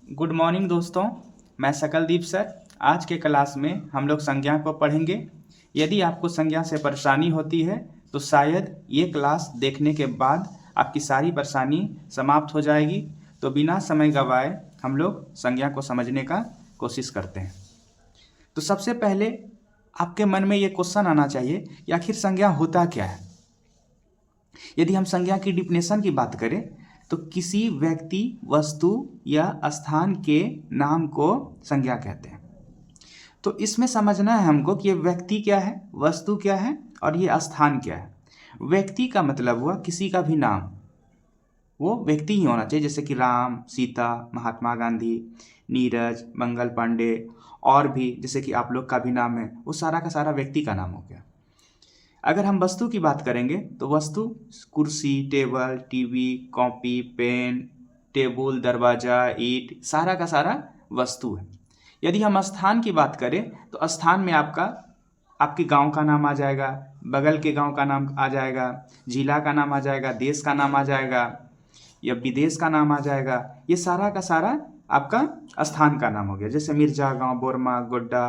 Good morning दोस्तों। मैं Sakaldeep sir. आज के क्लास में हम लोग संज्ञा को पढ़ेंगे। यदि आपको संज्ञा से परेशानी होती है तो शायद ये क्लास देखने के बाद आपकी सारी परेशानी समाप्त हो जाएगी। तो बिना समय गंवाए हम लोग संज्ञा को समझने का कोशिश करते हैं। तो सबसे पहले आपके मन में ये क्वेश्चन आना चाहिए कि आखिर संज्ञा होता क्या है। यदि हम संज्ञा की डिफिनेशन की बात करें तो किसी व्यक्ति, वस्तु या स्थान के नाम को संज्ञा कहते हैं। तो इसमें समझना है हमको कि ये व्यक्ति क्या है, वस्तु क्या है और ये स्थान क्या है। व्यक्ति का मतलब हुआ किसी का भी नाम, वो व्यक्ति ही होना चाहिए, जैसे कि राम, सीता, महात्मा गांधी, नीरज, मंगल पांडे और भी जैसे कि आप लोग का भी नाम है, वो सारा का सारा व्यक्ति का नाम हो गया। अगर हम वस्तु की बात करेंगे तो वस्तु कुर्सी, table, TV, copy, pen, table, दरवाजा, ईंट, सारा का सारा वस्तु है। यदि हम स्थान की बात करें तो स्थान में आपके गांव का नाम आ जाएगा, बगल के गांव का नाम आ जाएगा, जिला का नाम आ जाएगा, देश का नाम आ जाएगा या विदेश का नाम आ जाएगा। ये सारा का सारा आपका स्थान का नाम हो गया, जैसे मिर्जा गांव, बोरमा, गोड्डा,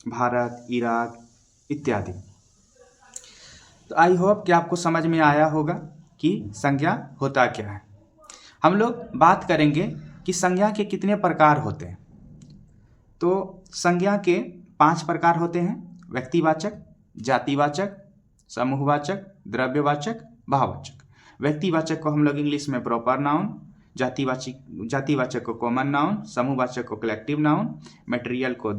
भारत, इराक इत्यादि। तो आई होप कि आपको समझ में आया होगा कि संज्ञा होता क्या है। हम लोग बात करेंगे कि संज्ञा के कितने प्रकार होते हैं। तो संज्ञा के 5 प्रकार होते हैं: व्यक्तिवाचक, जातिवाचक, समूहवाचक, द्रव्यवाचक, भाववाचक। व्यक्तिवाचक को हम लोग इंग्लिश में प्रॉपर नाउन, जातिवाचक को कॉमन नाउन, समूहवाचक को कलेक्टिव नाउन, मटेरियल को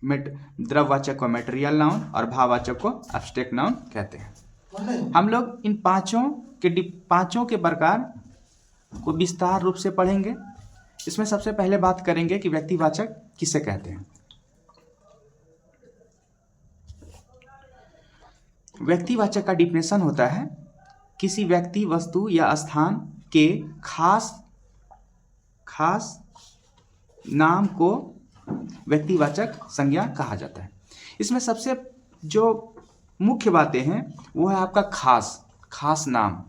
द्रव्यवाचक को मटेरियल नाउन और भाववाचक को एब्स्ट्रैक्ट नाउन कहते हैं। हम लोग इन पांचों के प्रकार को विस्तार रूप से पढ़ेंगे। इसमें सबसे पहले बात करेंगे कि व्यक्तिवाचक किसे कहते हैं। व्यक्तिवाचक का डिफिनेशन होता है किसी व्यक्ति, वस्तु या स्थान के खास नाम को व्यक्तिवाचक संज्ञा कहा जाता है। इसमें सबसे जो मुख्य बातें हैं वो है आपका खास नाम।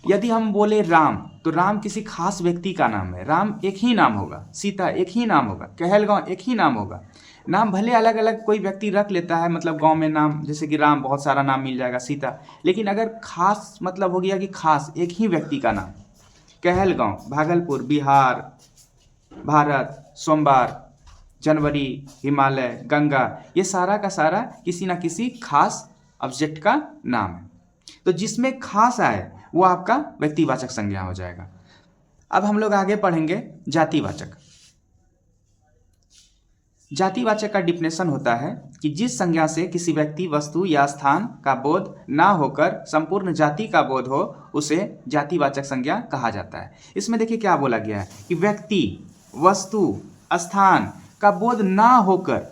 यदि हम बोले राम, तो राम किसी खास व्यक्ति का नाम है। राम एक ही नाम होगा, सीता एक ही नाम होगा, कहलगांव एक ही नाम होगा। नाम भले अलग अलग कोई व्यक्ति रख लेता है, मतलब गांव में नाम जैसे कि राम बहुत सारा नाम मिल जाएगा, सीता, लेकिन अगर खास मतलब हो गया कि खास एक ही व्यक्ति का नाम। कहलगांव, भागलपुर, बिहार, भारत, सोमवार, जनवरी, हिमालय, गंगा, ये सारा का सारा किसी ना किसी खास ऑब्जेक्ट का नाम है। तो जिसमें खास आए वो आपका व्यक्तिवाचक संज्ञा हो जाएगा। अब हम लोग आगे पढ़ेंगे जातिवाचक। जातिवाचक का डिफिनेशन होता है कि जिस संज्ञा से किसी व्यक्ति, वस्तु या स्थान का बोध ना होकर संपूर्ण जाति का बोध हो उसे जातिवाचक संज्ञा कहा जाता है। इसमें देखिए क्या बोला गया है कि व्यक्ति, वस्तु, स्थान का बोध ना होकर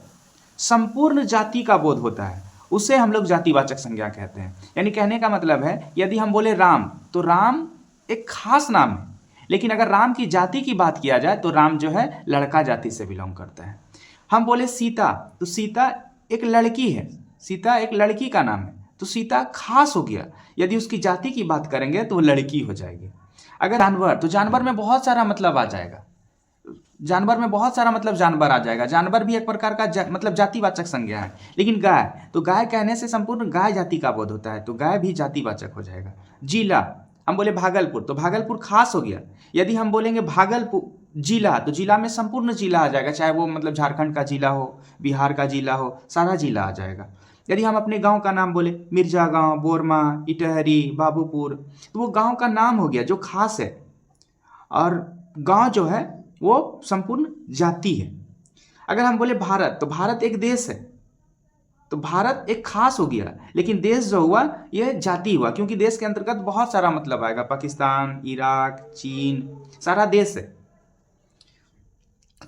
संपूर्ण जाति का बोध होता है, उसे हम लोग जातिवाचक संज्ञा कहते हैं। यानी कहने का मतलब है यदि हम बोले राम, तो राम एक खास नाम है, लेकिन अगर राम की जाति की बात किया जाए तो राम जो है लड़का जाति से बिलोंग करता है। हम बोले सीता, तो सीता एक लड़की है, सीता एक लड़की का नाम है, तो सीता खास हो गया। यदि उसकी जाति की बात करेंगे तो वो लड़की हो जाएगी। अगर जानवर, तो जानवर में बहुत सारा मतलब आ जाएगा, जानवर में बहुत सारा मतलब जानवर आ जाएगा। जानवर भी एक प्रकार का मतलब जातिवाचक संज्ञा है। लेकिन गाय, तो गाय कहने से संपूर्ण गाय जाति का बोध होता है, तो गाय भी जातिवाचक हो जाएगा। जिला, हम बोले भागलपुर, तो भागलपुर खास हो गया। यदि हम बोलेंगे भागलपुर जिला, तो जिला में संपूर्ण जिला आ जाएगा, चाहे वो मतलब झारखंड का जिला हो, बिहार का जिला हो, सारा जिला आ जाएगा। यदि हम अपने गांव का नाम बोले मिर्जा गांव, बोरमा, इटहरी, बाबूपुर, तो वो गांव का नाम हो गया जो खास है, और गांव जो है वो संपूर्ण जाति है। अगर हम बोले भारत, तो भारत एक देश है, तो भारत एक खास हो गया, लेकिन देश जो हुआ ये जाति हुआ, क्योंकि देश के अंतर्गत बहुत सारा मतलब आएगा, पाकिस्तान, इराक, चीन, सारा देश है।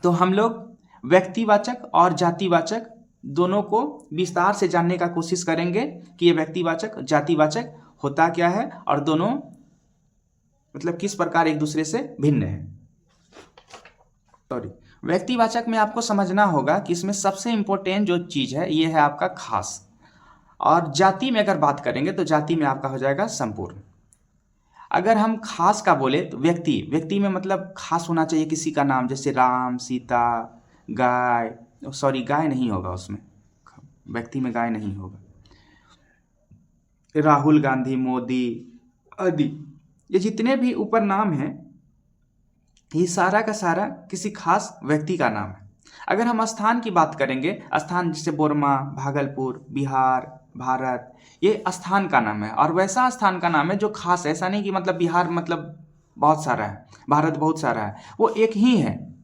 तो हम लोग व्यक्तिवाचक और जातिवाचक दोनों को विस्तार से जानने का कोशिश करेंगे कि ये व्यक्तिवाचक, जातिवाचक होता क्या है और दोनों मतलब किस प्रकार एक दूसरे से भिन्न है। व्यक्तिवाचक में आपको समझना होगा कि इसमें सबसे इंपॉर्टेंट जो चीज़ है ये है आपका खास, और जाति में अगर बात करेंगे तो जाति में आपका हो जाएगा संपूर्ण। अगर हम खास का बोले तो व्यक्ति में मतलब खास होना चाहिए किसी का नाम, जैसे राम, सीता, गाय, सॉरी गाय नहीं होगा उसमें, व्यक्ति में गाय नहीं होगा, राहुल गांधी, मोदी आदि, ये जितने भी ऊपर नाम हैं ये सारा का सारा किसी खास व्यक्ति का नाम है। अगर हम स्थान की बात करेंगे, स्थान जैसे बोरमा, भागलपुर, बिहार, भारत, ये स्थान का नाम है, और वैसा स्थान का नाम है जो खास है। ऐसा नहीं कि मतलब बिहार मतलब बहुत सारा है, भारत बहुत सारा है, वो एक ही है।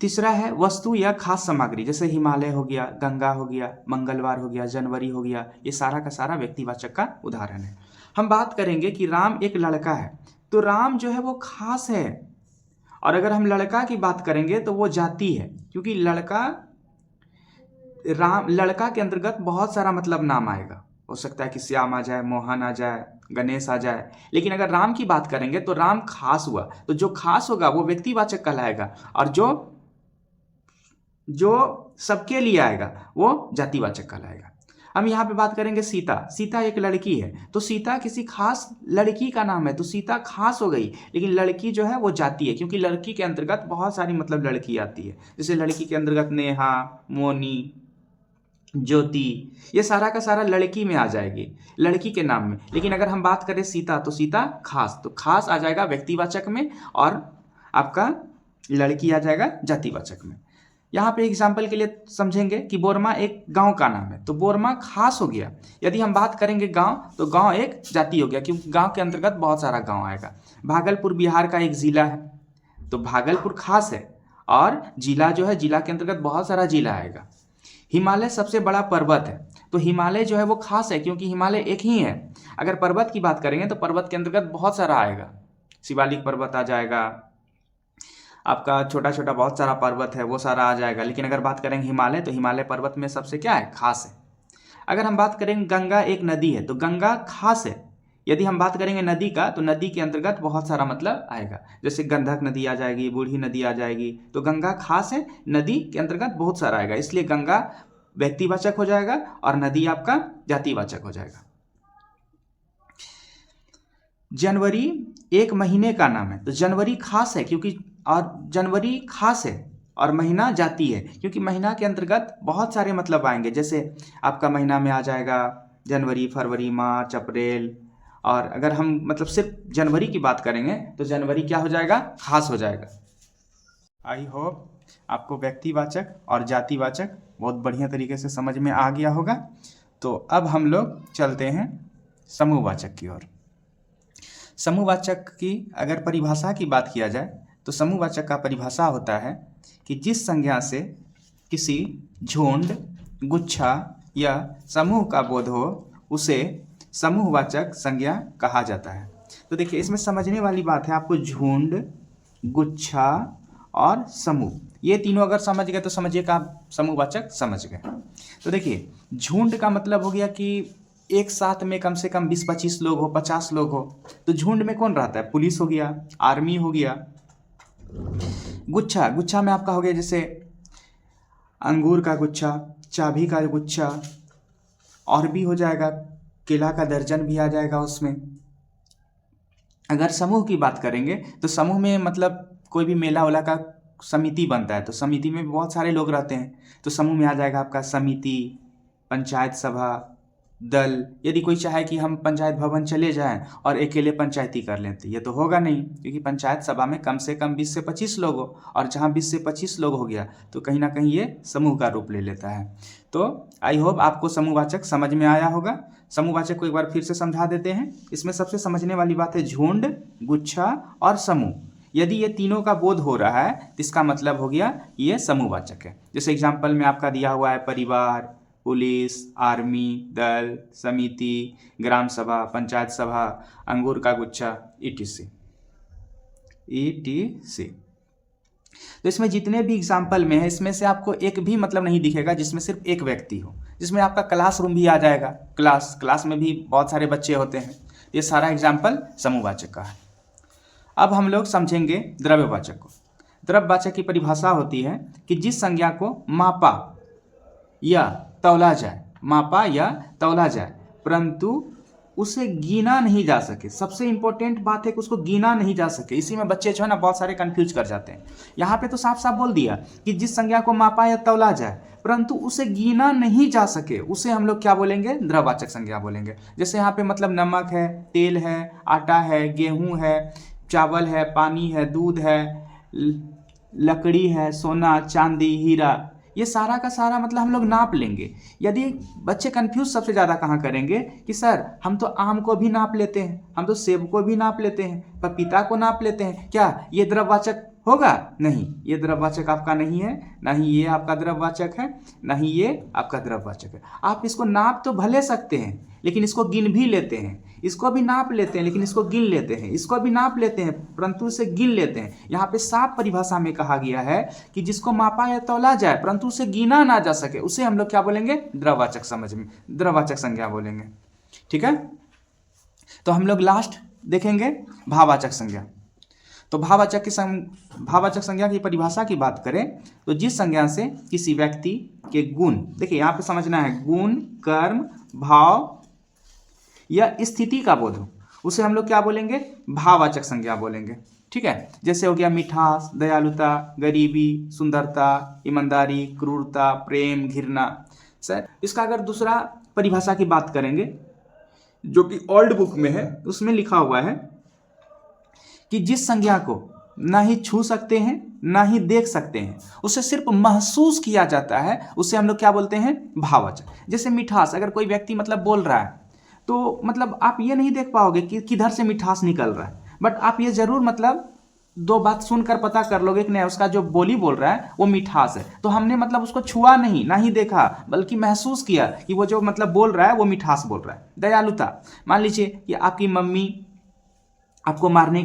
तीसरा है वस्तु या खास सामग्री, जैसे हिमालय हो गया, गंगा हो गया, मंगलवार हो गया, जनवरी हो गया, ये सारा का सारा व्यक्तिवाचक का उदाहरण है। हम बात करेंगे कि राम एक लड़का है, तो राम जो है वो खास है। और अगर हम लड़का की बात करेंगे तो वो जाति है, क्योंकि लड़का के अंतर्गत बहुत सारा मतलब नाम आएगा। हो सकता है कि श्याम आ जाए, मोहन आ जाए, गणेश आ जाए, लेकिन अगर राम की बात करेंगे तो राम खास हुआ, तो जो खास होगा वो व्यक्तिवाचक कहलाएगा, और जो सबके लिए आएगा वो जातिवाचक कहलाएगा। हम यहाँ पे बात करेंगे सीता एक लड़की है, तो सीता किसी खास लड़की का नाम है, तो सीता खास हो गई, लेकिन लड़की जो है वो जाति है, क्योंकि लड़की के अंतर्गत बहुत सारी मतलब लड़की आती है। जैसे लड़की के अंतर्गत नेहा, मोनी, ज्योति, ये सारा का सारा लड़की में आ जाएगी, लड़की के नाम में। लेकिन अगर हम बात करें सीता, तो सीता खास, तो खास आ जाएगा व्यक्तिवाचक में, और आपका लड़की आ जाएगा जातिवाचक में। यहाँ पे एग्जाम्पल के लिए समझेंगे कि बोरमा एक गांव का नाम है, तो बोरमा खास हो गया। यदि हम बात करेंगे गांव, तो गांव एक जाति हो गया, क्योंकि गांव के अंतर्गत बहुत सारा गांव आएगा। भागलपुर बिहार का एक जिला है, तो भागलपुर खास है, और जिला जो है, जिला के अंतर्गत बहुत सारा जिला आएगा। हिमालय सबसे बड़ा पर्वत है, तो हिमालय जो है वो खास है, क्योंकि हिमालय एक ही है। अगर पर्वत की बात करेंगे तो पर्वत के अंतर्गत बहुत सारा आएगा, शिवालिक पर्वत आ जाएगा, आपका छोटा छोटा बहुत सारा पर्वत है वो सारा आ जाएगा। लेकिन अगर बात करेंगे हिमालय, तो हिमालय पर्वत में सबसे क्या है, खास है। अगर हम बात करेंगे गंगा एक नदी है, तो गंगा खास है। यदि हम बात करेंगे नदी का, तो नदी के अंतर्गत बहुत सारा मतलब आएगा, जैसे गंधक नदी आ जाएगी, बूढ़ी नदी आ जाएगी, तो गंगा खास है, नदी के अंतर्गत बहुत सारा आएगा, इसलिए गंगा व्यक्तिवाचक हो जाएगा और नदी आपका जातिवाचक हो जाएगा। जनवरी एक महीने का नाम है, तो जनवरी खास है, क्योंकि और जनवरी खास है और महीना जाती है, क्योंकि महीना के अंतर्गत बहुत सारे मतलब आएंगे। जैसे आपका महीना में आ जाएगा जनवरी, फरवरी, मार्च, अप्रैल, और अगर हम मतलब सिर्फ जनवरी की बात करेंगे तो जनवरी क्या हो जाएगा, खास हो जाएगा। आई होप आपको व्यक्तिवाचक और जातिवाचक बहुत बढ़िया तरीके से समझ में आ गया होगा। तो अब हम लोग चलते हैं समूहवाचक की ओर। समूहवाचक की अगर परिभाषा की बात किया जाए, तो समूहवाचक का परिभाषा होता है कि जिस संज्ञा से किसी झुंड, गुच्छा या समूह का बोध हो, उसे समूहवाचक संज्ञा कहा जाता है। तो देखिए, इसमें समझने वाली बात है, आपको झुंड, गुच्छा और समूह, ये तीनों अगर समझ गए तो समझिए कि आप समूहवाचक समझ गए। तो देखिए, झुंड का मतलब हो गया कि एक साथ में कम से कम 20-25 लोग हो, 50 लोग हो, तो झुंड में कौन रहता है, पुलिस हो गया, आर्मी हो गया। गुच्छा में आपका हो गया जैसे अंगूर का गुच्छा, चाबी का गुच्छा, और भी हो जाएगा, केला का दर्जन भी आ जाएगा उसमें। अगर समूह की बात करेंगे तो समूह में मतलब कोई भी मेला वेला का समिति बनता है, तो समिति में बहुत सारे लोग रहते हैं, तो समूह में आ जाएगा आपका समिति, पंचायत सभा, दल। यदि कोई चाहे कि हम पंचायत भवन चले जाएं और अकेले पंचायती कर लें, तो ये तो होगा नहीं, क्योंकि पंचायत सभा में कम से कम 20 से 25 लोग हो, और जहां 20 से 25 लोग हो गया तो कहीं ना कहीं ये समूह का रूप ले लेता है। तो आई होप आपको समूहवाचक समझ में आया होगा। समूहवाचक को एक बार फिर से समझा देते हैं। इसमें सबसे समझने वाली बात है झुंड, गुच्छा और समूह। यदि ये तीनों का बोध हो रहा है तो इसका मतलब हो गया ये समूहवाचक है। जैसे एग्जाम्पल में आपका दिया हुआ है परिवार, पुलिस, आर्मी, दल, समिति, ग्राम सभा, पंचायत सभा, अंगूर का गुच्छा, ETC। तो इसमें जितने भी एग्जाम्पल में है, इसमें से आपको एक भी मतलब नहीं दिखेगा जिसमें सिर्फ एक व्यक्ति हो, जिसमें आपका क्लासरूम भी आ जाएगा। क्लास में भी बहुत सारे बच्चे होते हैं। ये सारा एग्जाम्पल समूहवाचक का है। अब हम लोग समझेंगे द्रव्यवाचक को। द्रव्यवाचक की परिभाषा होती है कि जिस संज्ञा को मापा या तौला जाए, परंतु उसे गिना नहीं जा सके। सबसे इंपॉर्टेंट बात है कि उसको गिना नहीं जा सके। इसी में बच्चे जो है ना बहुत सारे कंफ्यूज कर जाते हैं। यहाँ पे तो साफ साफ बोल दिया कि जिस संज्ञा को मापा या तौला जाए परंतु उसे गिना नहीं जा सके, उसे हम लोग क्या बोलेंगे? द्रववाचक संज्ञा बोलेंगे। जैसे यहाँ पे मतलब नमक है, तेल है, आटा है, गेहूं है, चावल है, पानी है, दूध है, लकड़ी है, सोना, चांदी, हीरा, ये सारा का सारा मतलब हम लोग नाप लेंगे। यदि बच्चे कंफ्यूज सबसे ज़्यादा कहाँ करेंगे कि सर हम तो आम को भी नाप लेते हैं, हम तो सेब को भी नाप लेते हैं, पपीता को नाप लेते हैं, क्या ये द्रववाचक होगा? नहीं, ये द्रववाचक आपका नहीं है, ना ही ये आपका द्रववाचक है, ना ही ये आपका द्रववाचक है। आप इसको नाप तो भले सकते हैं लेकिन इसको गिन भी लेते हैं, इसको भी नाप लेते हैं लेकिन इसको गिन लेते हैं, इसको भी नाप लेते हैं परंतु इसे गिन लेते हैं। यहाँ पे साफ परिभाषा में कहा गया है कि जिसको मापा या तौला जाए परंतु उसे गिना ना जा सके, उसे हम लोग क्या बोलेंगे? द्रववाचक। समझ में, द्रववाचक संज्ञा बोलेंगे। ठीक है, तो हम लोग लास्ट देखेंगे भाववाचक संज्ञा। तो भाववाचक संज्ञा की परिभाषा की बात करें तो जिस संज्ञा से किसी व्यक्ति के गुण, देखिए यहाँ पे समझना है, गुण, कर्म, भाव या स्थिति का बोध हो, उसे हम लोग क्या बोलेंगे? भाववाचक संज्ञा बोलेंगे। ठीक है, जैसे हो गया मिठास, दयालुता, गरीबी, सुंदरता, ईमानदारी, क्रूरता, प्रेम, घृणा। सर इसका अगर दूसरा परिभाषा की बात करेंगे जो कि ओल्ड बुक में है, उसमें लिखा हुआ है कि जिस संज्ञा को ना ही छू सकते हैं ना ही देख सकते हैं, उसे सिर्फ महसूस किया जाता है, उसे हम लोग क्या बोलते हैं? भाववाचक। जैसे मिठास, अगर कोई व्यक्ति मतलब बोल रहा है तो मतलब आप ये नहीं देख पाओगे कि किधर से मिठास निकल रहा है, बट आप ये जरूर मतलब दो बात सुनकर पता कर लोगे कि नहीं उसका जो बोली बोल रहा है वो मिठास है। तो हमने मतलब उसको छुआ नहीं, ना ही देखा, बल्कि महसूस किया कि वो जो मतलब बोल रहा है वो मिठास बोल रहा है। दयालुता, मान लीजिए कि आपकी मम्मी आपको मारने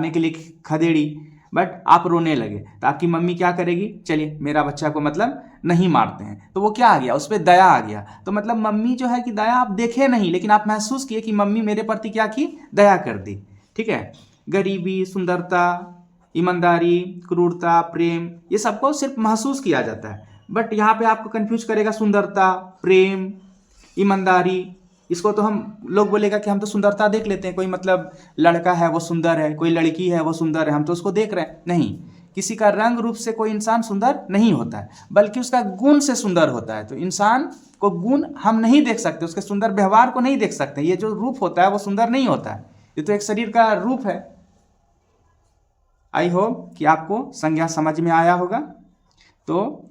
के लिए खदेड़ी, बट आप रोने लगे तो आपकी मम्मी क्या करेगी? चलिए मेरा बच्चा को मतलब नहीं मारते हैं, तो वो क्या आ गया? उस पर दया आ गया। तो मतलब मम्मी जो है कि दया आप देखे नहीं लेकिन आप महसूस किए कि मम्मी मेरे प्रति क्या की? दया कर दी। ठीक है, गरीबी, सुंदरता, ईमानदारी, क्रूरता, प्रेम, ये सबको सिर्फ महसूस किया जाता है। बट यहाँ पे आपको कंफ्यूज करेगा सुंदरता, प्रेम, ईमानदारी। इसको तो हम लोग बोलेगा कि हम तो सुंदरता देख लेते हैं, कोई मतलब लड़का है वो सुंदर है, कोई लड़की है वो सुंदर है, हम तो उसको देख रहे हैं। नहीं, किसी का रंग रूप से कोई इंसान सुंदर नहीं होता है, बल्कि उसका गुण से सुंदर होता है। तो इंसान को गुण हम नहीं देख सकते, उसके सुंदर व्यवहार को नहीं देख सकते। ये जो रूप होता है वो सुंदर नहीं होता है, ये तो एक शरीर का रूप है। आई होप कि आपको संज्ञा समझ में आया होगा। तो